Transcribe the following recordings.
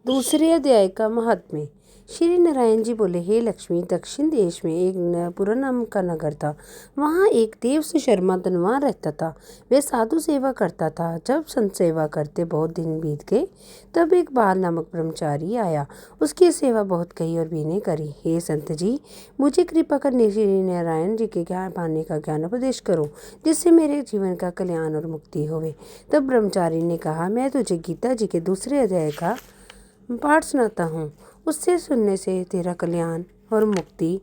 दूसरे अध्याय का महात्म्य। श्री नारायण जी बोले, हे लक्ष्मी, दक्षिण देश में एक नपुरा नाम का नगर था। वहाँ एक देव से शर्मा धनवान रहता था। वह साधु सेवा करता था। जब संत सेवा करते बहुत दिन बीत गए, तब एक बाल नामक ब्रह्मचारी आया। उसकी सेवा बहुत कही और विनय करी। हे संत जी, मुझे कृपा करने श्री नारायण जी के ज्ञान पाने का ज्ञान उपदेश करो, जिससे मेरे जीवन का कल्याण और मुक्ति होवे। तब ब्रह्मचारी ने कहा, मैं तुझे गीता जी के दूसरे अध्याय का पाठ सुनाता हूँ। उससे सुनने से तेरा कल्याण और मुक्ति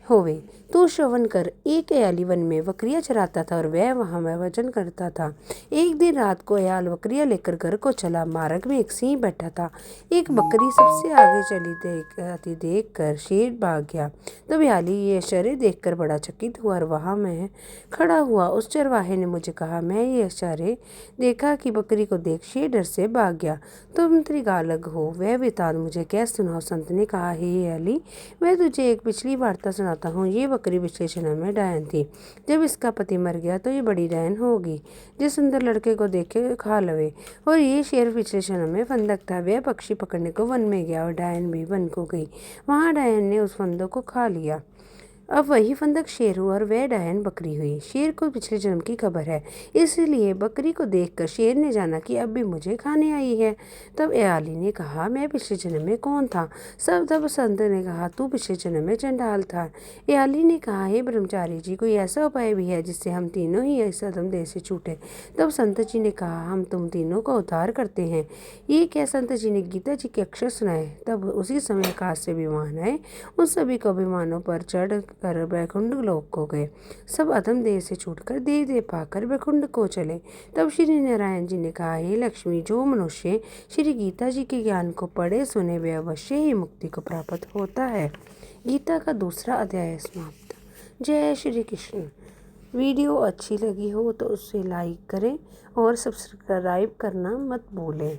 होवे। तू श्रवण कर। एक अयाली वन में बकरियां चराता था और वह वहाँ में भजन करता था। एक दिन रात को अयाल बकरियां लेकर घर को चला। मार्ग में एक सिंह बैठा था। एक बकरी सबसे आगे चली देख कर शेर भाग गया। तब अयाली ये आश्चर्य देखकर बड़ा चकित हुआ और वहाँ में खड़ा हुआ। उस चरवाहे ने मुझे कहा, मैं ये आश्चर्य देखा कि बकरी को देख शेर डर से भाग गया। तुम त्रिगालक हो, वह वृतांत मुझे क्या सुनाओ। संत ने कहा, हे अयाली, मैं तुझे एक पिछली वार्ता सुनाता हूँ। ये बकरी पिछले जन्म में डायन थी। जब इसका पति मर गया तो ये बड़ी डायन होगी, जिस सुंदर लड़के को देखे खा लवे। और ये शेर पिछले जन्म में फंदक था। वह पक्षी पकड़ने को वन में गया और डायन भी वन को गई। वहाँ डायन ने उस फंदक को खा लिया। अब वही फंदक शेर हुआ और वह डायन बकरी हुई। शेर को पिछले जन्म की खबर है, इसलिए बकरी को देखकर शेर ने जाना कि अब भी मुझे खाने आई है। तब अयाली ने कहा, मैं पिछले जन्म में कौन था। तब संत ने कहा, तू पिछले जन्म में चंडाल था। अयाली ने कहा, हे ब्रह्मचारी जी, कोई ऐसा उपाय भी है जिससे हम तीनों ही इस अधम देह से छूटे। तब संत जी ने कहा, हम तुम तीनों का उद्धार करते हैं। ये क्या संत जी ने गीता जी के अक्षर सुनाए। तब उसी समय आकाश से विमान आए। उन सभी को विमानों पर चढ़ कर वैकुंठ लोक को गए। सब अधम देह से छूटकर देव पाकर वैकुंठ को चले। तब श्री नारायण जी ने कहा, हे लक्ष्मी, जो मनुष्य श्री गीता जी के ज्ञान को पढ़े सुने वे अवश्य ही मुक्ति को प्राप्त होता है। गीता का दूसरा अध्याय समाप्त। जय श्री कृष्ण। वीडियो अच्छी लगी हो तो उसे लाइक करें और सब्सक्राइब करना मत भूलें।